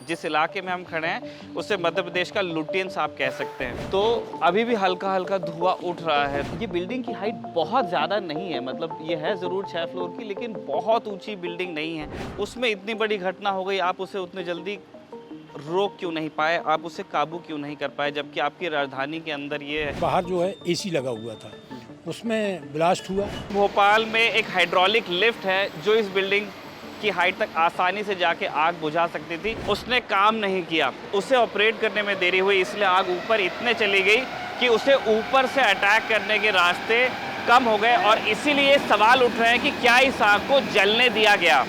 जिस इलाके में हम खड़े हैं उसे मध्य प्रदेश का लुटियंस आप कह सकते हैं। तो अभी भी हल्का हल्का धुआं उठ रहा है। ये बिल्डिंग की हाइट बहुत ज़्यादा नहीं है, मतलब ये है ज़रूर 6 फ्लोर की, लेकिन बहुत ऊंची बिल्डिंग नहीं है। उसमें इतनी बड़ी घटना हो गई, आप उसे उतनी जल्दी रोक क्यों नहीं पाए, आप उसे काबू क्यों नहीं कर पाए, जबकि आपकी राजधानी के अंदर ये है। बाहर जो है एसी लगा हुआ था, उसमें ब्लास्ट हुआ। भोपाल में एक हाइड्रोलिक लिफ्ट है जो इस बिल्डिंग की हाइट तक आसानी से जाके आग बुझा सकती थी, उसने काम नहीं किया। उसे ऑपरेट करने में देरी हुई, इसलिए आग ऊपर इतने चली गई कि उसे ऊपर से अटैक करने के रास्ते कम हो गए। और इसीलिए सवाल उठ रहे हैं कि क्या इस आग को जलने दिया गया।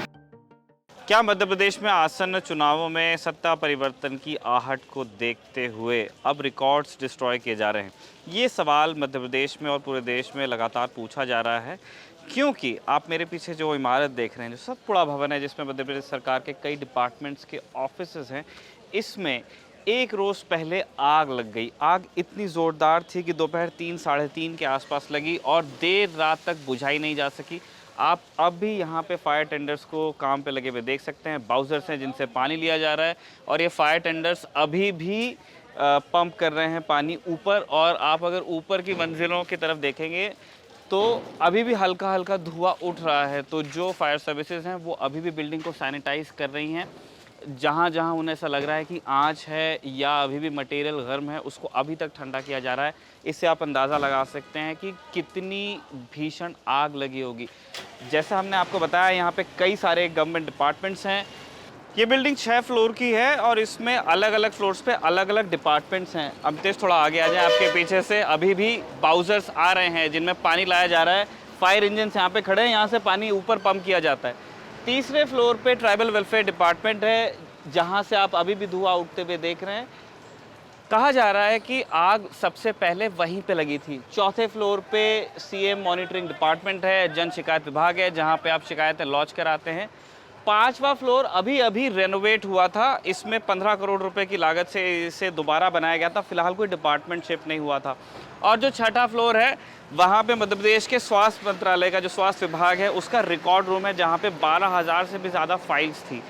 क्या मध्य प्रदेश में आसन्न चुनावों में सत्ता परिवर्तन की आहट को देखते हुए अब रिकॉर्ड्स डिस्ट्रॉय किए जा रहे हैं? ये सवाल मध्य प्रदेश में और पूरे देश में लगातार पूछा जा रहा है, क्योंकि आप मेरे पीछे जो इमारत देख रहे हैं, जो सतपुड़ा भवन है, जिसमें मध्य प्रदेश सरकार के कई डिपार्टमेंट्स के ऑफिसेज हैं, इसमें एक रोज़ पहले आग लग गई। आग इतनी ज़ोरदार थी कि दोपहर 3 साढ़े 3 के आसपास लगी और देर रात तक बुझाई नहीं जा सकी। आप अब भी यहाँ पे फायर टेंडर्स को काम पे लगे हुए देख सकते हैं। बाउजर्स हैं जिनसे पानी लिया जा रहा है और ये फायर टेंडर्स अभी भी पंप कर रहे हैं पानी ऊपर। और आप अगर ऊपर की मंजिलों की तरफ देखेंगे तो अभी भी हल्का हल्का धुआं उठ रहा है। तो जो फायर सर्विसेज हैं वो अभी भी बिल्डिंग को सैनिटाइज कर रही हैं। जहाँ जहाँ उन्हें ऐसा लग रहा है कि आँच है या अभी भी मटेरियल गर्म है, उसको अभी तक ठंडा किया जा रहा है। इससे आप अंदाज़ा लगा सकते हैं कि कितनी भीषण आग लगी होगी। जैसा हमने आपको बताया, यहाँ पे कई सारे गवर्नमेंट डिपार्टमेंट्स हैं। ये बिल्डिंग 6 फ्लोर की है और इसमें अलग अलग फ्लोर्स पे अलग अलग डिपार्टमेंट्स हैं। अब तेज थोड़ा आगे आ जाए, आपके पीछे से अभी भी बाउजर्स आ रहे हैं जिनमें पानी लाया जा रहा है। फायर इंजन यहाँ पे खड़े हैं, यहाँ से पानी ऊपर पंप किया जाता है। तीसरे फ्लोर पे ट्राइबल वेलफेयर डिपार्टमेंट है, जहाँ से आप अभी भी धुआं उठते हुए देख रहे हैं। कहा जा रहा है कि आग सबसे पहले वहीं पे लगी थी। चौथे फ्लोर पे सीएम मॉनिटरिंग डिपार्टमेंट है, जन शिकायत विभाग है, जहाँ पे आप शिकायतें लॉन्च कराते हैं। 5वां फ्लोर अभी अभी रेनोवेट हुआ था, इसमें 15 करोड़ रुपए की लागत से इसे दोबारा बनाया गया था। फिलहाल कोई डिपार्टमेंट शिफ्ट नहीं हुआ था। और जो 6ठा फ्लोर है, वहाँ पे मध्य प्रदेश के स्वास्थ्य मंत्रालय का जो स्वास्थ्य विभाग है उसका रिकॉर्ड रूम है, जहाँ पे 12,000 से भी ज़्यादा फाइल्स थी।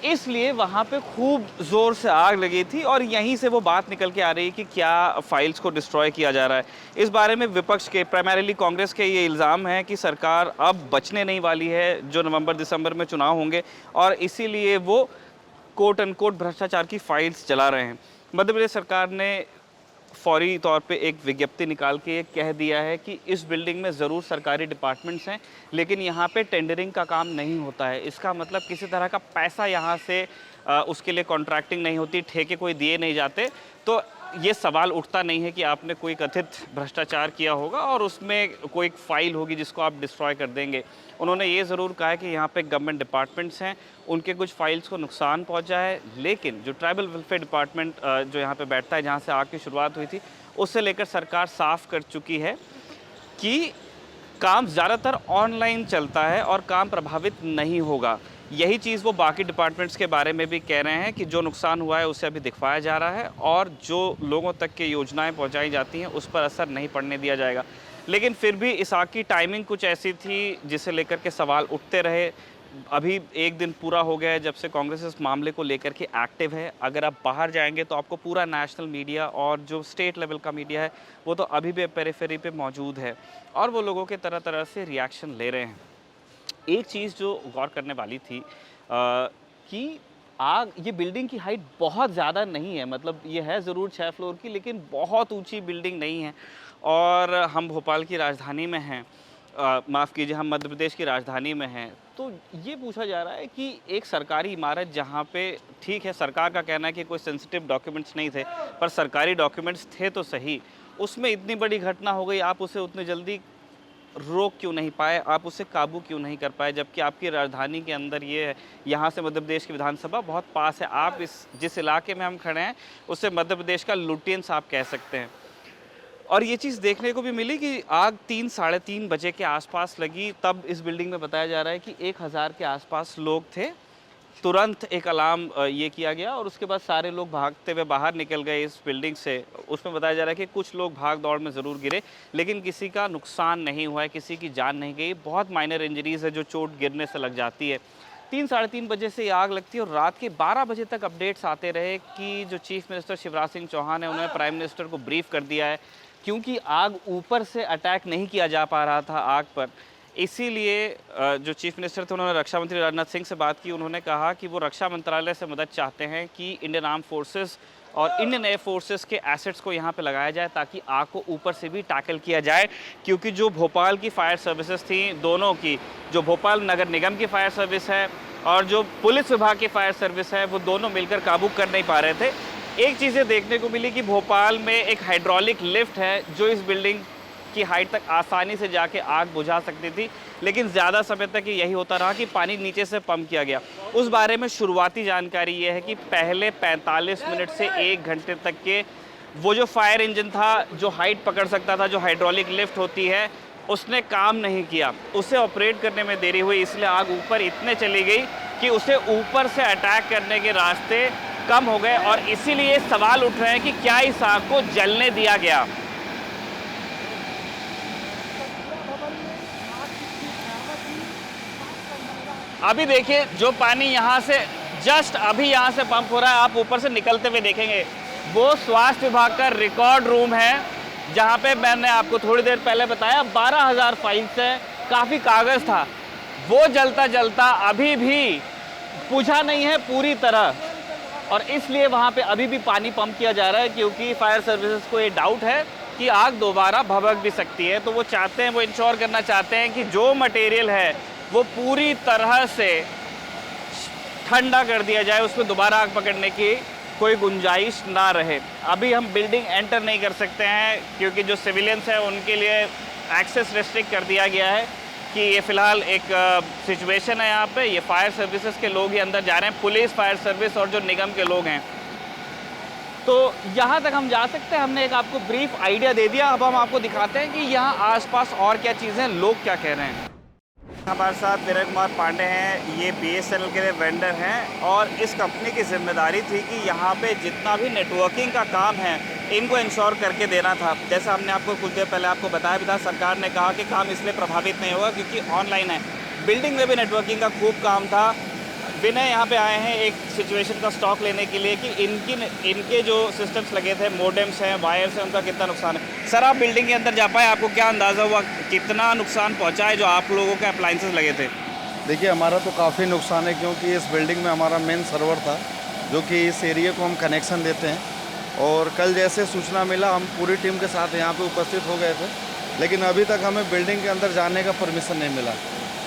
इसलिए वहाँ पे खूब ज़ोर से आग लगी थी और यहीं से वो बात निकल के आ रही है कि क्या फाइल्स को डिस्ट्रॉय किया जा रहा है। इस बारे में विपक्ष के, प्राइमरीली कांग्रेस के, ये इल्ज़ाम है कि सरकार अब बचने नहीं वाली है जो नवंबर दिसंबर में चुनाव होंगे, और इसीलिए वो कोट अनकोट भ्रष्टाचार की फाइल्स चला रहे हैं। मध्य प्रदेश सरकार ने फौरी तौर पे एक विज्ञप्ति निकाल के कह दिया है कि इस बिल्डिंग में ज़रूर सरकारी डिपार्टमेंट्स हैं, लेकिन यहाँ पे टेंडरिंग का काम नहीं होता है। इसका मतलब किसी तरह का पैसा यहाँ से उसके लिए कॉन्ट्रैक्टिंग नहीं होती, ठेके कोई दिए नहीं जाते। तो ये सवाल उठता नहीं है कि आपने कोई कथित भ्रष्टाचार किया होगा और उसमें कोई फाइल होगी जिसको आप डिस्ट्रॉय कर देंगे। उन्होंने ये ज़रूर कहा है कि यहाँ पे गवर्नमेंट डिपार्टमेंट्स हैं, उनके कुछ फाइल्स को नुकसान पहुँचा है, लेकिन जो ट्राइबल वेलफेयर डिपार्टमेंट जो यहाँ पे बैठता है, जहाँ से आग की शुरुआत हुई थी, उससे लेकर सरकार साफ कर चुकी है कि काम ज़्यादातर ऑनलाइन चलता है और काम प्रभावित नहीं होगा। यही चीज़ वो बाकी डिपार्टमेंट्स के बारे में भी कह रहे हैं कि जो नुकसान हुआ है उसे अभी दिखवाया जा रहा है और जो लोगों तक के योजनाएं पहुंचाई जाती हैं उस पर असर नहीं पड़ने दिया जाएगा। लेकिन फिर भी इस आग की टाइमिंग कुछ ऐसी थी जिसे लेकर के सवाल उठते रहे। अभी एक दिन पूरा हो गया है जब से कांग्रेस इस मामले को लेकर के एक्टिव है। अगर आप बाहर जाएंगे तो आपको पूरा नेशनल मीडिया और जो स्टेट लेवल का मीडिया है वो तो अभी भी पेरिफेरी पे मौजूद है और वो लोगों के तरह तरह से रिएक्शन ले रहे हैं। एक चीज़ जो गौर करने वाली थी कि आग, ये बिल्डिंग की हाइट बहुत ज़्यादा नहीं है, मतलब ये है ज़रूर 6 फ्लोर की, लेकिन बहुत ऊंची बिल्डिंग नहीं है। और हम भोपाल की राजधानी में हैं, माफ़ कीजिए, हम मध्य प्रदेश की राजधानी में हैं। तो ये पूछा जा रहा है कि एक सरकारी इमारत जहाँ पे, ठीक है, सरकार का कहना है कि कोई सेंसिटिव डॉक्यूमेंट्स नहीं थे, पर सरकारी डॉक्यूमेंट्स थे तो सही, उसमें इतनी बड़ी घटना हो गई, आप उसे उतनी जल्दी रोक क्यों नहीं पाए, आप उसे काबू क्यों नहीं कर पाए, जबकि आपकी राजधानी के अंदर ये है। यहाँ से मध्य प्रदेश की विधानसभा बहुत पास है। आप जिस इलाके में हम खड़े हैं उसे मध्य प्रदेश का लुटियंस आप कह सकते हैं। और ये चीज़ देखने को भी मिली कि आग 3 साढ़े 3 बजे के आसपास लगी। तब इस बिल्डिंग में बताया जा रहा है कि 1000 के आसपास लोग थे। तुरंत एक अलार्म ये किया गया और उसके बाद सारे लोग भागते हुए बाहर निकल गए इस बिल्डिंग से। उसमें बताया जा रहा है कि कुछ लोग भाग दौड़ में ज़रूर गिरे, लेकिन किसी का नुकसान नहीं हुआ है, किसी की जान नहीं गई। बहुत माइनर इंजरीज़ है जो चोट गिरने से लग जाती है। 3 साढ़े 3 बजे से ये आग लगती है और रात के 12 बजे तक अपडेट्स आते रहे कि जो चीफ मिनिस्टर शिवराज सिंह चौहान है उन्होंने प्राइम मिनिस्टर को ब्रीफ कर दिया है, क्योंकि आग ऊपर से अटैक नहीं किया जा पा रहा था आग पर। इसीलिए जो चीफ मिनिस्टर थे उन्होंने रक्षा मंत्री राजनाथ सिंह से बात की। उन्होंने कहा कि वो रक्षा मंत्रालय से मदद चाहते हैं कि इंडियन आर्म फोर्सेस और इंडियन एयर फोर्सेस के एसेट्स को यहाँ पे लगाया जाए ताकि आग को ऊपर से भी टैकल किया जाए, क्योंकि जो भोपाल की फायर सर्विसेज थी दोनों की, जो भोपाल नगर निगम की फायर सर्विस है और जो पुलिस विभाग की फायर सर्विस है, वो दोनों मिलकर काबू कर नहीं पा रहे थे। एक चीज़ें देखने को मिली कि भोपाल में एक हाइड्रोलिक लिफ्ट है जो इस बिल्डिंग की हाइट तक आसानी से जाके आग बुझा सकती थी, लेकिन ज़्यादा समय तक यही होता रहा कि पानी नीचे से पंप किया गया। उस बारे में शुरुआती जानकारी ये है कि पहले 45 मिनट से 1 घंटे तक के वो जो फायर इंजन था जो हाइट पकड़ सकता था, जो हाइड्रोलिक लिफ्ट होती है, उसने काम नहीं किया। उसे ऑपरेट करने में देरी हुई, इसलिए आग ऊपर इतने चली गई कि उसे ऊपर से अटैक करने के रास्ते कम हो गए और इसीलिए सवाल उठ रहे हैं कि क्या इस आग को जलने दिया गया। अभी देखिए जो पानी यहाँ से जस्ट अभी यहाँ से पंप हो रहा है, आप ऊपर से निकलते हुए देखेंगे, वो स्वास्थ्य विभाग का रिकॉर्ड रूम है जहाँ पे मैंने आपको थोड़ी देर पहले बताया 12,000 फाइल्स है, काफ़ी कागज़ था, वो जलता जलता अभी भी बुझा नहीं है पूरी तरह और इसलिए वहाँ पे अभी भी पानी पंप किया जा रहा है, क्योंकि फायर सर्विसेज को ये डाउट है कि आग दोबारा भभक भी सकती है। तो वो चाहते हैं, वो इंश्योर करना चाहते हैं कि जो मटेरियल है वो पूरी तरह से ठंडा कर दिया जाए, उसमें दोबारा आग पकड़ने की कोई गुंजाइश ना रहे। अभी हम बिल्डिंग एंटर नहीं कर सकते हैं क्योंकि जो सिविलियंस हैं उनके लिए एक्सेस रेस्ट्रिक्ट कर दिया गया है कि ये फ़िलहाल एक सिचुएशन है यहाँ पे, ये फायर सर्विसेज के लोग ही अंदर जा रहे हैं, पुलिस, फायर सर्विस और जो निगम के लोग हैं। तो यहाँ तक हम जा सकते हैं, हमने एक आपको ब्रीफ आइडिया दे दिया। अब हम आपको दिखाते हैं कि यहाँ आसपास और क्या चीज़ें, लोग क्या कह रहे हैं। हमारे साथ विनय कुमार पांडे हैं, ये BSNL के लिए वेंडर हैं और इस कंपनी की जिम्मेदारी थी कि यहाँ पे जितना भी नेटवर्किंग का काम है इनको इंश्योर करके देना था। जैसा हमने आपको कुछ देर पहले आपको बताया भी था, सरकार ने कहा कि काम इसलिए प्रभावित नहीं होगा क्योंकि ऑनलाइन है। बिल्डिंग में भी नेटवर्किंग का खूब काम था। विनय यहाँ पे आए हैं एक सिचुएशन का स्टॉक लेने के लिए कि इनके जो सिस्टम्स लगे थे, मोडेम्स हैं, वायर्स हैं, उनका कितना नुकसान है। सर आप बिल्डिंग के अंदर जा पाए, आपको क्या अंदाज़ा हुआ कितना नुकसान पहुँचा है जो आप लोगों के अप्लाइंसेस लगे थे? देखिए हमारा तो काफ़ी नुकसान है, क्योंकि इस बिल्डिंग में हमारा मेन सर्वर था जो कि इस एरिया को हम कनेक्शन देते हैं और कल जैसे सूचना मिला हम पूरी टीम के साथ यहाँ पे उपस्थित हो गए थे, लेकिन अभी तक हमें बिल्डिंग के अंदर जाने का परमिशन नहीं मिला।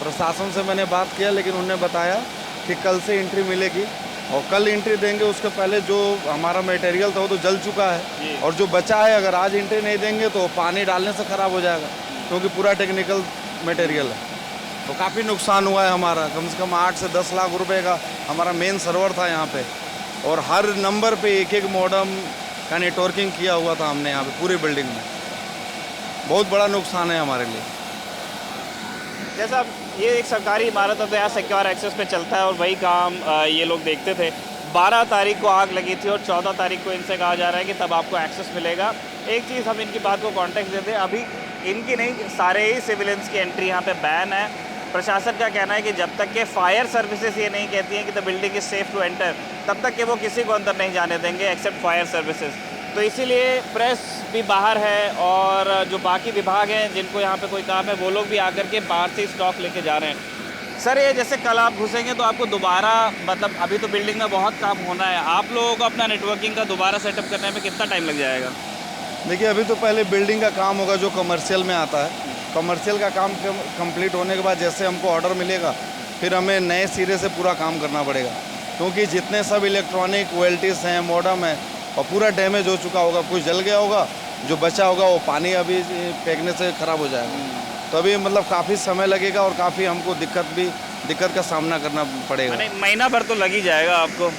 प्रशासन से मैंने बात किया लेकिन उन्होंने बताया कि कल से एंट्री मिलेगी और कल एंट्री देंगे, उसके पहले जो हमारा मटेरियल था वो तो जल चुका है और जो बचा है अगर आज एंट्री नहीं देंगे तो पानी डालने से ख़राब हो जाएगा, क्योंकि पूरा टेक्निकल मटेरियल है। तो काफ़ी नुकसान हुआ है हमारा, कम से कम 8 से 10 लाख रुपए का हमारा मेन सर्वर था यहाँ पे और हर नंबर पे एक मॉडम का नेटवर्किंग किया हुआ था हमने यहाँ पे पूरी बिल्डिंग में। बहुत बड़ा नुकसान है हमारे लिए। जैसा ये एक सरकारी इमारत है तो यहाँ सिक्योर एक्सेस पे चलता है और वही काम ये लोग देखते थे। 12 तारीख को आग लगी थी और 14 तारीख को इनसे कहा जा रहा है कि तब आपको एक्सेस मिलेगा। एक चीज़ हम इनकी बात को कॉन्टेक्स्ट देते हैं, अभी इनकी नहीं सारे ही सिविलियंस की एंट्री यहाँ पे बैन है। प्रशासन का कहना है कि जब तक के फायर सर्विसेज ये नहीं कहती हैं कि the building is safe to enter, तब तक के वो किसी को अंदर नहीं जाने देंगे एक्सेप्ट फायर सर्विसेज। तो इसीलिए प्रेस भी बाहर है और जो बाकी विभाग हैं जिनको यहाँ पे कोई काम है वो लोग भी आकर के बाहर से स्टॉक लेके जा रहे हैं। सर ये जैसे कल आप घुसेंगे तो आपको दोबारा, मतलब अभी तो बिल्डिंग में बहुत काम होना है, आप लोगों को अपना नेटवर्किंग का दोबारा सेटअप करने में कितना टाइम लग जाएगा? देखिए अभी तो पहले बिल्डिंग का काम होगा जो कमर्शियल में आता है। कमर्शियल का काम कंप्लीट होने के बाद जैसे हमको ऑर्डर मिलेगा फिर हमें नए सिरे से पूरा काम करना पड़ेगा, क्योंकि जितने सब इलेक्ट्रॉनिक वेल्टिस हैं, मॉडम है और पूरा डैमेज हो चुका होगा, कुछ जल गया होगा, जो बचा होगा वो पानी अभी फेंकने से ख़राब हो जाएगा। तो अभी मतलब काफ़ी समय लगेगा और काफ़ी हमको दिक्कत का सामना करना पड़ेगा। महीना भर तो लग ही जाएगा आपको।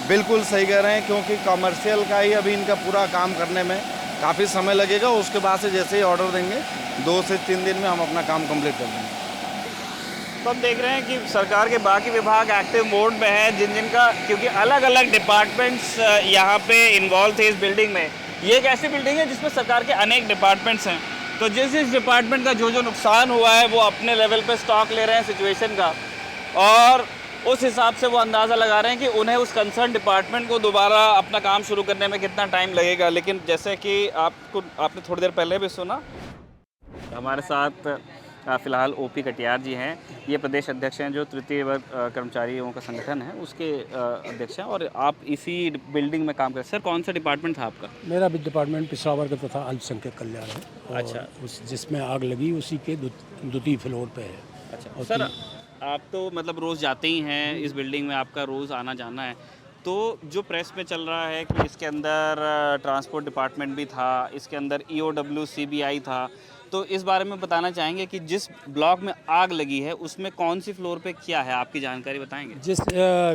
बिल्कुल सही कह रहे हैं, क्योंकि कमर्शियल का ही अभी इनका पूरा काम करने में काफ़ी समय लगेगा। उसके बाद से जैसे ही ऑर्डर देंगे 2 से 3 दिन में हम अपना काम कंप्लीट कर देंगे। तो हम देख रहे हैं कि सरकार के बाकी विभाग एक्टिव मोड में है, जिनका क्योंकि अलग अलग डिपार्टमेंट्स यहाँ पे इन्वॉल्व थे इस बिल्डिंग में। ये एक ऐसी बिल्डिंग है जिसमें सरकार के अनेक डिपार्टमेंट्स हैं, तो जिस डिपार्टमेंट का जो नुकसान हुआ है वो अपने लेवल पे स्टॉक ले रहे हैं सिचुएशन का। और उस हिसाब से वो अंदाज़ा लगा रहे हैं कि उन्हें उस कंसर्न डिपार्टमेंट को दोबारा अपना काम शुरू करने में कितना टाइम लगेगा। लेकिन जैसे कि आपने थोड़ी देर पहले भी सुना, हमारे साथ फ़िलहाल ओपी कटियार जी हैं। ये प्रदेश अध्यक्ष हैं जो तृतीय वर्ग कर्मचारियों का संगठन है उसके अध्यक्ष हैं, और आप इसी बिल्डिंग में काम करते हैं। सर, कौन सा डिपार्टमेंट था आपका? मेरा भी डिपार्टमेंट पिछड़ा वर्ग तथा अल्पसंख्यक कल्याण है। और अच्छा। जिसमें आग लगी उसी के द्वितीय फ्लोर पे है। अच्छा और सर, आप तो मतलब रोज़ जाते ही हैं इस बिल्डिंग में, आपका रोज़ आना जाना है। तो जो प्रेस में चल रहा है कि इसके अंदर ट्रांसपोर्ट डिपार्टमेंट भी था, इसके अंदर EOW CBI था, तो इस बारे में बताना चाहेंगे कि जिस ब्लॉक में आग लगी है उसमें कौन सी फ्लोर पे क्या है, आपकी जानकारी बताएंगे? जिस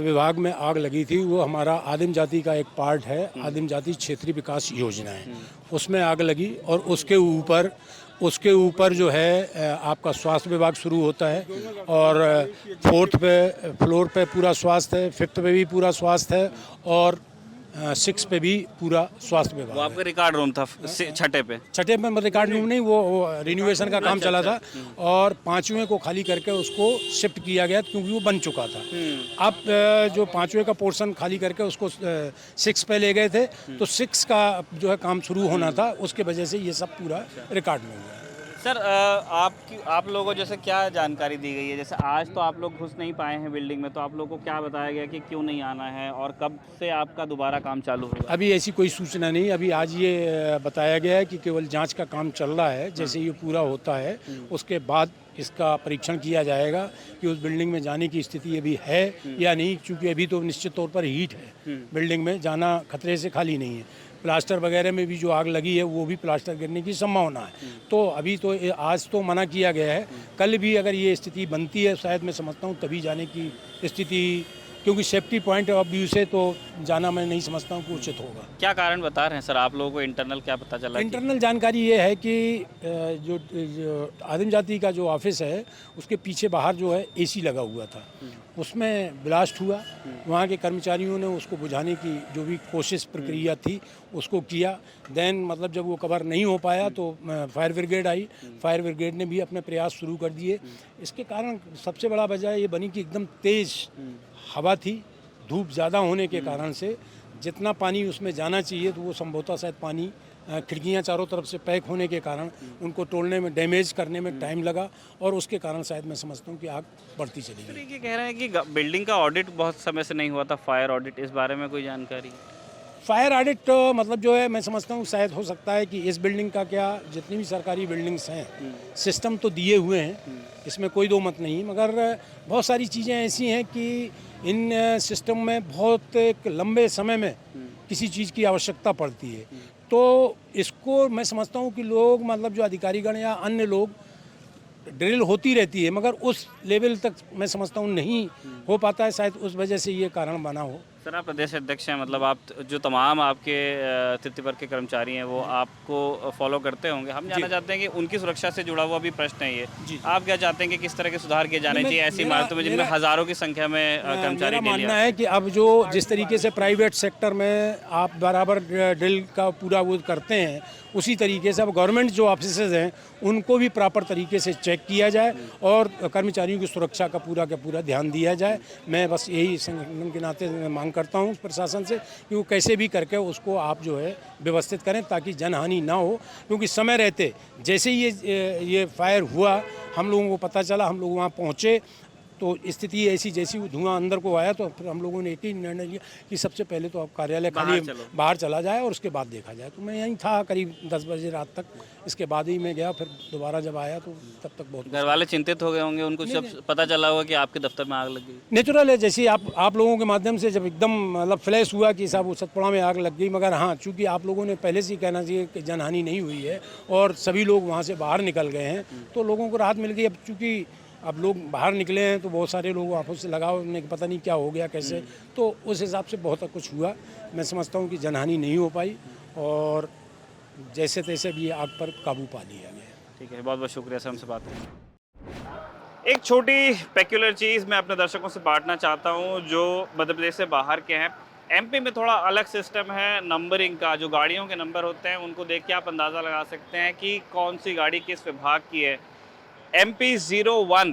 विभाग में आग लगी थी वो हमारा आदिम जाति का एक पार्ट है, आदिम जाति क्षेत्रीय विकास योजना है, उसमें आग लगी। और उसके ऊपर जो है आपका स्वास्थ्य विभाग शुरू होता है, और 4th फ्लोर पे पूरा स्वास्थ्य है, 5th पे भी पूरा स्वास्थ्य है, और 6 पे भी पूरा स्वास्थ्य विभाग वो है। आपका रिकॉर्ड रूम था छठे पे? छठे में रिकॉर्ड रूम नहीं, वो रिनोवेशन का काम चला था, और 5वें को खाली करके उसको शिफ्ट किया गया क्योंकि वो बन चुका था। अब जो 5वें का पोर्शन खाली करके उसको 6 पे ले गए थे, तो 6 का जो है काम शुरू होना था, उसके वजह से ये सब पूरा रिकॉर्ड में हुआ है। सर, आप लोगों को जैसे क्या जानकारी दी गई है? जैसे आज तो आप लोग घुस नहीं पाए हैं बिल्डिंग में, तो आप लोगों को क्या बताया गया कि क्यों नहीं आना है और कब से आपका दोबारा काम चालू होगा? अभी ऐसी कोई सूचना नहीं। अभी आज ये बताया गया है कि केवल जांच का काम चल रहा है, जैसे ये पूरा होता है उसके बाद इसका परीक्षण किया जाएगा कि उस बिल्डिंग में जाने की स्थिति अभी है या नहीं, क्योंकि अभी तो निश्चित तौर पर हीट है, बिल्डिंग में जाना खतरे से खाली नहीं है। प्लास्टर वगैरह में भी जो आग लगी है वो भी प्लास्टर गिरने की संभावना है। तो अभी तो आज तो मना किया गया है, कल भी अगर ये स्थिति बनती है शायद मैं समझता हूँ तभी जाने की स्थिति, क्योंकि सेफ्टी पॉइंट ऑफ व्यू से तो जाना मैं नहीं समझता हूँ कि उचित होगा। क्या कारण बता रहे हैं सर आप लोगों को? इंटरनल क्या पता चला? इंटरनल जानकारी ये है कि जो आदिम जाति का जो ऑफिस है उसके पीछे बाहर जो है AC लगा हुआ था, उसमें ब्लास्ट हुआ। वहाँ के कर्मचारियों ने उसको बुझाने की जो भी कोशिश प्रक्रिया थी उसको किया। देन मतलब जब वो कवर नहीं हो पाया तो फायर ब्रिगेड आई, फायर ब्रिगेड ने भी अपने प्रयास शुरू कर दिए। इसके कारण सबसे बड़ा वजह ये बनी कि एकदम तेज़ हवा थी, धूप ज़्यादा होने के कारण से जितना पानी उसमें जाना चाहिए तो वो संभवतः शायद पानी खिड़कियाँ चारों तरफ से पैक होने के कारण उनको तोड़ने में, डैमेज करने में टाइम लगा, और उसके कारण शायद मैं समझता हूँ कि आग बढ़ती चली गई। ये कह रहे हैं कि बिल्डिंग का ऑडिट बहुत समय से नहीं हुआ था, फायर ऑडिट, इस बारे में कोई जानकारी? फायर ऑडिट तो मतलब जो है मैं समझता हूँ शायद हो सकता है कि इस बिल्डिंग का क्या, जितनी भी सरकारी बिल्डिंग्स हैं सिस्टम तो दिए हुए हैं, इसमें कोई दो मत नहीं, मगर बहुत सारी चीज़ें ऐसी हैं कि इन सिस्टम में बहुत एक लंबे समय में किसी चीज़ की आवश्यकता पड़ती है। तो इसको मैं समझता हूँ कि लोग मतलब जो अधिकारीगण या अन्य लोग, ड्रिल होती रहती है मगर उस लेवल तक मैं समझता हूँ नहीं हो पाता है, शायद उस वजह से ये कारण बना हो। सर, आप प्रदेश अध्यक्ष हैं, मतलब आप जो तमाम आपके तृतीय वर्ग के कर्मचारी हैं वो आपको फॉलो करते होंगे। हम जानना चाहते हैं कि उनकी सुरक्षा से जुड़ा हुआ भी प्रश्न है ये। आप क्या चाहते हैं कि किस तरह के सुधार किए जाने चाहिए ऐसी इमारतों में जिनमें हज़ारों की संख्या में कर्मचारी? मेरा मानना है कि अब जो जिस तरीके से प्राइवेट सेक्टर में आप बराबर ड्रिल का पूरा वो करते हैं, उसी तरीके से अब गवर्नमेंट जो ऑफिसेज हैं उनको भी प्रॉपर तरीके से चेक किया जाए और कर्मचारियों की सुरक्षा का पूरा ध्यान दिया जाए। मैं बस यही संगठन के नाते मांग करता हूँ प्रशासन से कि वो कैसे भी करके उसको आप जो है व्यवस्थित करें ताकि जनहानि ना हो, क्योंकि समय रहते जैसे ही ये फायर हुआ हम लोगों को पता चला, हम लोग वहाँ पहुँचे तो स्थिति ऐसी जैसी धुआं अंदर को आया, तो फिर हम लोगों ने एक ही निर्णय लिया कि सबसे पहले तो आप कार्यालय खाली बाहर चला जाए और उसके बाद देखा जाए। तो मैं यहीं था करीब 10 बजे रात तक, इसके बाद ही मैं गया, फिर दोबारा जब आया तो तब तक बहुत घर वाले चिंतित हो गए होंगे, उनको जब पता चला होगा कि आपके दफ्तर में आग लग गई? नेचुरल है, जैसे आप लोगों के माध्यम से जब एकदम मतलब फ्लैश हुआ कि साहब सतपुड़ा में आग लग गई, मगर हाँ चूँकि आप लोगों ने पहले से ही कहना चाहिए कि जनहानि नहीं हुई है और सभी लोग वहाँ से बाहर निकल गए हैं तो लोगों को राहत मिल गई। अब चूँकि अब लोग बाहर निकले हैं तो बहुत सारे लोग आपस से लगाव ने पता नहीं क्या हो गया कैसे, तो उस हिसाब से बहुत कुछ हुआ। मैं समझता हूँ कि जनहानि नहीं हो पाई और जैसे तैसे भी आग पर काबू पा लिया गया। ठीक है, बहुत बहुत शुक्रिया सर, हमसे बात करें। एक छोटी पेक्युलर चीज़ मैं अपने दर्शकों से बांटना चाहता हूँ जो मध्य प्रदेश से बाहर के हैं। MP में थोड़ा अलग सिस्टम है नंबरिंग का, जो गाड़ियों के नंबर होते हैं उनको देख के आप अंदाज़ा लगा सकते हैं कि कौन सी गाड़ी किस विभाग की है। MP 01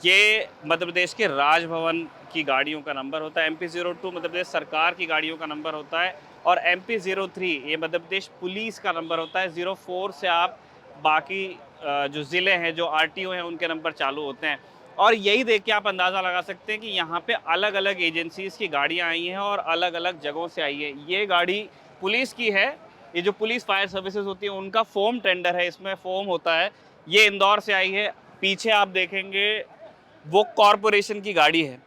ये मध्य प्रदेश के राजभवन की गाड़ियों का नंबर होता है, MP02 मध्य प्रदेश सरकार की गाड़ियों का नंबर होता है, और MP03 ये मध्य प्रदेश पुलिस का नंबर होता है। 04 से आप बाकी जो ज़िले हैं, जो RTO हैं, उनके नंबर चालू होते हैं। और यही देख के आप अंदाज़ा लगा सकते हैं कि यहाँ पे अलग अलग एजेंसीज़ की गाड़ियाँ आई हैं और अलग अलग जगहों से आई है। ये गाड़ी पुलिस की है, ये जो पुलिस फायर सर्विसेज होती है उनका फोम टेंडर है, इसमें फोम होता है। ये इंदौर से आई है। पीछे आप देखेंगे वो कॉरपोरेशन की गाड़ी है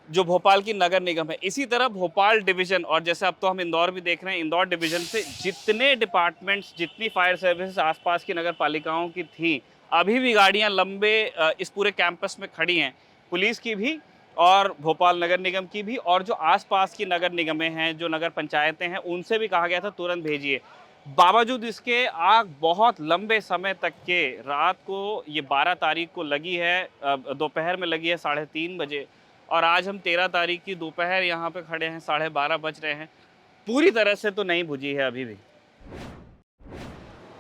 जो भोपाल की नगर निगम है। इसी तरह भोपाल डिवीज़न, और जैसे अब तो हम इंदौर भी देख रहे हैं, इंदौर डिवीज़न से जितने डिपार्टमेंट्स, जितनी फायर सर्विसेज आसपास की नगर पालिकाओं की थी, अभी भी गाड़ियां लंबे इस पूरे कैंपस में खड़ी हैं, पुलिस की भी और भोपाल नगर निगम की भी, और जो आसपास की नगर निगमें हैं, जो नगर पंचायतें हैं, उनसे भी कहा गया था तुरंत भेजिए। बावजूद इसके आग बहुत लंबे समय तक के, रात को ये 12 तारीख को लगी है, दोपहर में लगी है 3:30 बजे, और आज हम 13 तारीख की दोपहर यहाँ पे खड़े हैं, 12:30 बज रहे हैं। पूरी तरह से तो नहीं बुझी है अभी भी।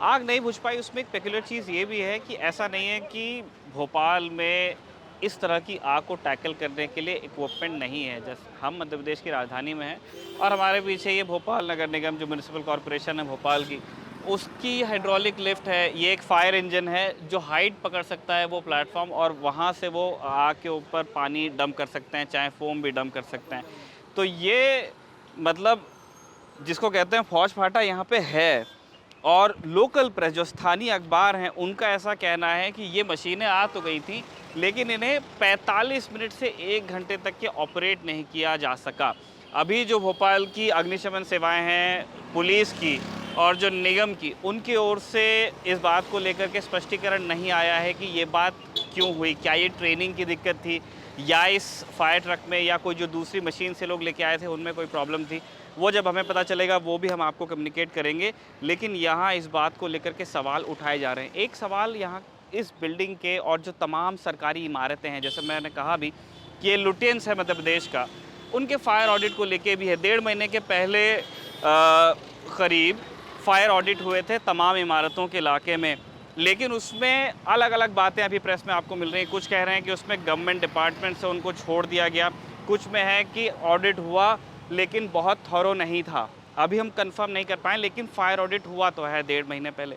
आग नहीं बुझ पाई, उसमें एक पेक्युलर चीज़ ये भी है कि ऐसा नहीं है कि भोपाल में इस तरह की आग को टैकल करने के लिए इक्विपमेंट नहीं है। जैसे हम मध्य प्रदेश की राजधानी में हैं और हमारे पीछे ये भोपाल नगर निगम, जो म्यूनिसिपल कॉरपोरेशन है भोपाल की, उसकी हाइड्रोलिक लिफ्ट है। ये एक फायर इंजन है जो हाइट पकड़ सकता है वो प्लेटफॉर्म, और वहाँ से वो आग के ऊपर पानी डंप कर सकते हैं, चाहे फोम भी डंप कर सकते हैं। तो ये मतलब जिसको कहते हैं फौज फाटा यहाँ पे है। और लोकल प्रेस, जो स्थानीय अखबार हैं, उनका ऐसा कहना है कि ये मशीनें आ तो गई थी, लेकिन इन्हें 45 मिनट से 1 घंटे तक के ऑपरेट नहीं किया जा सका। अभी जो भोपाल की अग्निशमन सेवाएं हैं, पुलिस की और जो निगम की, उनकी ओर से इस बात को लेकर के स्पष्टीकरण नहीं आया है कि ये बात क्यों हुई। क्या ये ट्रेनिंग की दिक्कत थी, या इस फायर ट्रक में या कोई जो दूसरी मशीन से लोग लेके आए थे उनमें कोई प्रॉब्लम थी, वो जब हमें पता चलेगा वो भी हम आपको कम्युनिकेट करेंगे। लेकिन यहाँ इस बात को लेकर के सवाल उठाए जा रहे हैं। एक सवाल यहाँ इस बिल्डिंग के और जो तमाम सरकारी इमारतें हैं, जैसे मैंने कहा भी कि ये लुटियंस है मध्य प्रदेश का, उनके फायर ऑडिट को लेके भी है। 1.5 महीने के पहले करीब फायर ऑडिट हुए थे तमाम इमारतों के इलाके में, लेकिन उसमें अलग अलग बातें अभी प्रेस में आपको मिल रही हैं। कुछ कह रहे हैं कि उसमें गवर्नमेंट डिपार्टमेंट से उनको छोड़ दिया गया, कुछ में है कि ऑडिट हुआ लेकिन बहुत थॉरो नहीं था। अभी हम कंफर्म नहीं कर पाए, लेकिन फायर ऑडिट हुआ तो है 1.5 महीने पहले।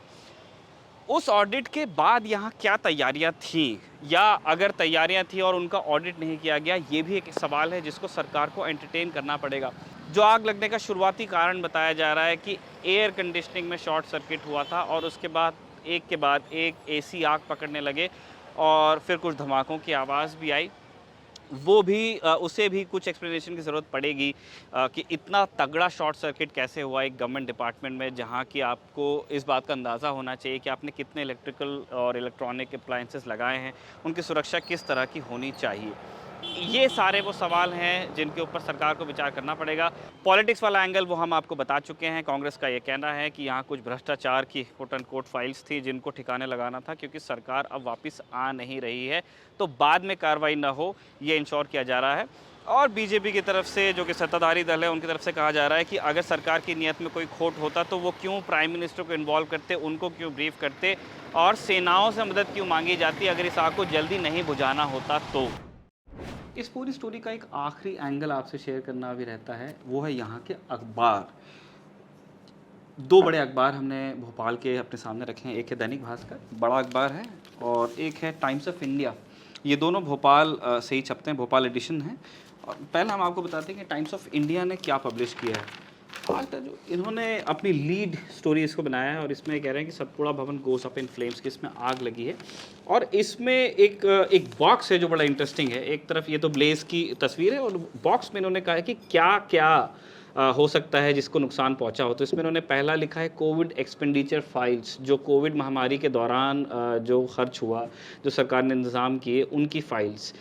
उस ऑडिट के बाद यहाँ क्या तैयारियाँ थीं, या अगर तैयारियाँ थी और उनका ऑडिट नहीं किया गया, ये भी एक सवाल है जिसको सरकार को एंटरटेन करना पड़ेगा। जो आग लगने का शुरुआती कारण बताया जा रहा है कि एयर कंडीशनिंग में शॉर्ट सर्किट हुआ था, और उसके बाद एक के बाद एक AC आग पकड़ने लगे, और फिर कुछ धमाकों की आवाज़ भी आई। वो भी उसे भी कुछ एक्सप्लेनेशन की ज़रूरत पड़ेगी कि इतना तगड़ा शॉर्ट सर्किट कैसे हुआ एक गवर्नमेंट डिपार्टमेंट में, जहाँ कि आपको इस बात का अंदाज़ा होना चाहिए कि आपने कितने इलेक्ट्रिकल और इलेक्ट्रॉनिक अप्लायंसेस लगाए हैं, उनकी सुरक्षा किस तरह की होनी चाहिए। ये सारे वो सवाल हैं जिनके ऊपर सरकार को विचार करना पड़ेगा। पॉलिटिक्स वाला एंगल वो हम आपको बता चुके हैं। कांग्रेस का ये कहना है कि यहाँ कुछ भ्रष्टाचार की कोट एंड कोट फाइल्स थी जिनको ठिकाने लगाना था, क्योंकि सरकार अब वापस आ नहीं रही है, तो बाद में कार्रवाई ना हो ये इंश्योर किया जा रहा है। और बीजेपी की तरफ से, जो कि सत्ताधारी दल है, उनकी तरफ से कहा जा रहा है कि अगर सरकार की नीयत में कोई खोट होता तो वो क्यों प्राइम मिनिस्टर को इन्वॉल्व करते, उनको क्यों ब्रीफ करते, और सेनाओं से मदद क्यों मांगी जाती अगर इस आग को जल्दी नहीं बुझाना होता तो। इस पूरी स्टोरी का एक आखिरी एंगल आपसे शेयर करना भी रहता है, वो है यहाँ के अखबार। 2 बड़े अखबार हमने भोपाल के अपने सामने रखे हैं। एक है दैनिक भास्कर, बड़ा अखबार है, और एक है टाइम्स ऑफ इंडिया। ये दोनों भोपाल से ही छपते हैं, भोपाल एडिशन है। और पहले हम आपको बताते हैं कि टाइम्स ऑफ इंडिया ने क्या पब्लिश किया है। आज तक जो इन्होंने अपनी लीड स्टोरी इसको बनाया है, और इसमें कह रहे हैं कि सतपुड़ा भवन गोस अप इन फ्लेम्स, की इसमें आग लगी है। और इसमें एक बॉक्स है जो बड़ा इंटरेस्टिंग है। एक तरफ ये तो ब्लेज की तस्वीर है, और बॉक्स में इन्होंने कहा है कि क्या क्या हो सकता है जिसको नुकसान पहुंचा हो। तो इसमें इन्होंने पहला लिखा है कोविड एक्सपेंडिचर फाइल्स, जो कोविड महामारी के दौरान जो खर्च हुआ, जो सरकार ने इंतज़ाम किए, उनकी फाइल्स।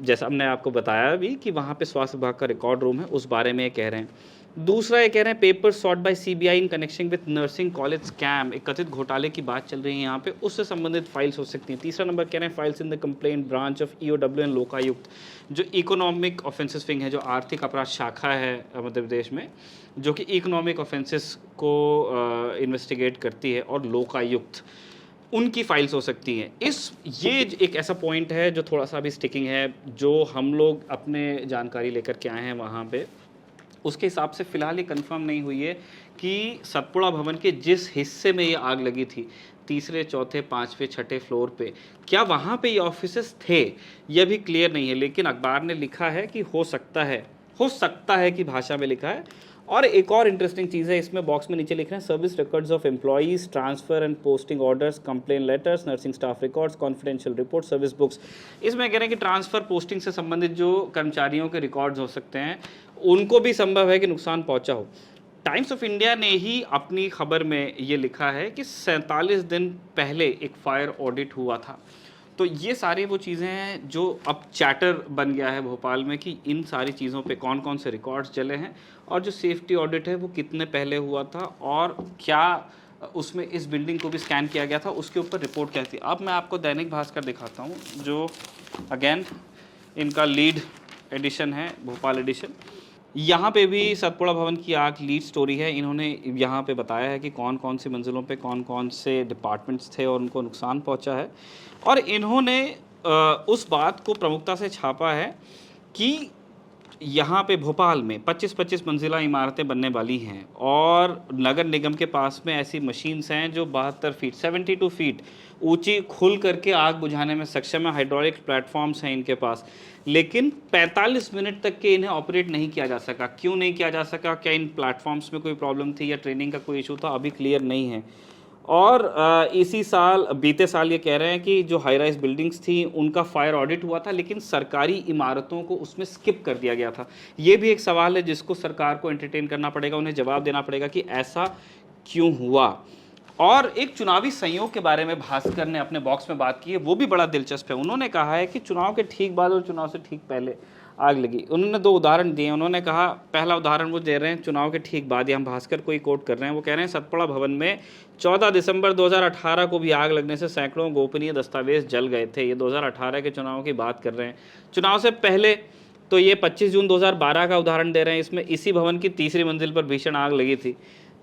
जैसा हमने आपको बताया भी कि वहाँ पे स्वास्थ्य विभाग का रिकॉर्ड रूम है, उस बारे में ये कह रहे हैं। दूसरा ये कह रहे हैं paper sort by CBI in connection with nursing college scam, एक कथित घोटाले की बात चल रही है यहाँ पे, उससे संबंधित फाइल्स हो सकती हैं। तीसरा नंबर कह रहे हैं files in the complaint branch of EOW and Lokayukta, जो इकोनॉमिक ऑफेंसेस विंग है, जो आर्थिक अपराध शाखा है मध्य प्रदेश में, जो कि इकोनॉमिक ऑफेंसेस को इन्वेस्टिगेट करती है, और लोकायुक्त। उनकी फाइल्स हो सकती हैं। ये एक ऐसा पॉइंट है जो थोड़ा सा अभी स्टिकिंग है, जो हम लोग अपने जानकारी लेकर के आए हैं वहाँ पे। उसके हिसाब से फ़िलहाल ये कंफर्म नहीं हुई है कि सतपुड़ा भवन के जिस हिस्से में ये आग लगी थी, तीसरे, चौथे, पाँचवें, छठे फ्लोर पे, क्या वहाँ पे ये ऑफिसेस थे, यह भी क्लियर नहीं है। लेकिन अखबार ने लिखा है कि हो सकता है कि भाषा में लिखा है। और एक और इंटरेस्टिंग चीज़ है, इसमें बॉक्स में नीचे लिख रहे हैं service records of employees, transfer and posting orders, complain letters, nursing staff records, confidential report, service books. इसमें कह रहे हैं कि ट्रांसफ़र पोस्टिंग से संबंधित जो कर्मचारियों के रिकॉर्ड्स हो सकते हैं, उनको भी संभव है कि नुकसान पहुंचा हो। टाइम्स ऑफ इंडिया ने ही अपनी खबर में ये लिखा है कि 47 दिन पहले एक फायर ऑडिट हुआ था। तो ये सारी वो चीज़ें हैं जो अब चैटर बन गया है भोपाल में कि इन सारी चीज़ों पे कौन कौन से रिकॉर्ड्स चले हैं, और जो सेफ्टी ऑडिट है वो कितने पहले हुआ था, और क्या उसमें इस बिल्डिंग को भी स्कैन किया गया था, उसके ऊपर रिपोर्ट क्या थी। अब मैं आपको दैनिक भास्कर दिखाता हूँ, जो अगेन इनका लीड एडिशन है, भोपाल एडिशन। यहाँ पे भी सतपुड़ा भवन की आग लीड स्टोरी है। इन्होंने यहाँ पे बताया है कि कौन कौन सी मंजिलों पे कौन कौन से डिपार्टमेंट्स थे और उनको नुकसान पहुँचा है। और इन्होंने उस बात को प्रमुखता से छापा है कि यहाँ पे भोपाल में 25-25 मंजिला इमारतें बनने वाली हैं, और नगर निगम के पास में ऐसी मशीन्स हैं जो 72 फीट 72 फीट ऊंची खुल करके आग बुझाने में सक्षम है। हाइड्रोलिक प्लेटफॉर्म्स हैं इनके पास, लेकिन 45 मिनट तक के इन्हें ऑपरेट नहीं किया जा सका। क्यों नहीं किया जा सका? क्या इन प्लेटफॉर्म्स में कोई प्रॉब्लम थी या ट्रेनिंग का कोई इशू था? अभी क्लियर नहीं है। और बीते साल ये कह रहे हैं कि जो हाई राइज बिल्डिंग्स थी उनका फायर ऑडिट हुआ था, लेकिन सरकारी इमारतों को उसमें स्किप कर दिया गया था। ये भी एक सवाल है जिसको सरकार को एंटरटेन करना पड़ेगा, उन्हें जवाब देना पड़ेगा कि ऐसा क्यों हुआ। और एक चुनावी संयोग के बारे में भास्कर ने अपने बॉक्स में बात की है, वो भी बड़ा दिलचस्प है। उन्होंने कहा है कि चुनाव के ठीक बाद और चुनाव से ठीक पहले आग लगी। उन्होंने 2 उदाहरण दिए। उन्होंने कहा, पहला उदाहरण वो दे रहे हैं चुनाव के ठीक बाद, हम भास्कर को ही कोट कर रहे हैं। वो कह रहे हैं सतपुड़ा भवन में 14 दिसंबर 2018 को भी आग लगने से सैकड़ों गोपनीय दस्तावेज जल गए थे। ये 2018 के चुनाव की बात कर रहे हैं। चुनाव से पहले तो ये 25 जून 2012 का उदाहरण दे रहे हैं। इसमें इसी भवन की तीसरी मंजिल पर भीषण आग लगी थी।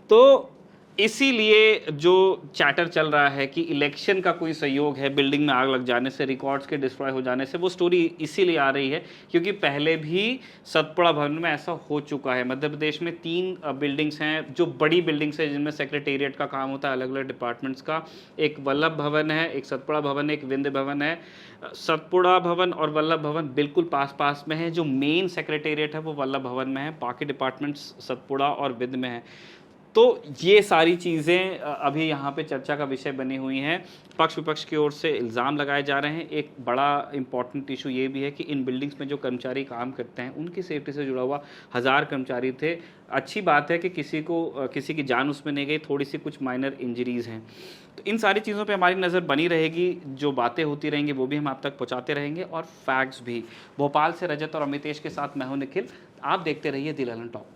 तो इसीलिए जो चैटर चल रहा है कि इलेक्शन का कोई सहयोग है बिल्डिंग में आग लग जाने से, रिकॉर्ड्स के डिस्ट्रॉय हो जाने से, वो स्टोरी इसीलिए आ रही है क्योंकि पहले भी सतपुड़ा भवन में ऐसा हो चुका है। मध्य प्रदेश में 3 बिल्डिंग्स हैं जो बड़ी बिल्डिंग्स हैं, जिनमें सेक्रेटेरिएट का काम होता है अलग अलग डिपार्टमेंट्स का। एक वल्लभ भवन है, एक सतपुड़ा भवन है, एक विंध्य भवन है। सतपुड़ा भवन और वल्लभ भवन बिल्कुल पास पास में है। जो मेन सेक्रेटेरिएट है वो वल्लभ भवन में है, बाकी डिपार्टमेंट्स सतपुड़ा और विंध्य में है। तो ये सारी चीज़ें अभी यहाँ पे चर्चा का विषय बनी हुई हैं। पक्ष विपक्ष की ओर से इल्ज़ाम लगाए जा रहे हैं। एक बड़ा इम्पॉर्टेंट इशू ये भी है कि इन बिल्डिंग्स में जो कर्मचारी काम करते हैं उनकी सेफ्टी से जुड़ा हुआ 1000 कर्मचारी थे। अच्छी बात है कि किसी की जान उसमें नहीं गई, थोड़ी सी कुछ माइनर इंजरीज़ हैं। तो इन सारी चीज़ों पे हमारी नज़र बनी रहेगी। जो बातें होती रहेंगी वो भी हम आप तक पहुँचाते रहेंगे, और फैक्ट्स भी। भोपाल से रजत और अमितेश के साथ मैं हूँ निखिल। आप देखते रहिए द ललन टॉक।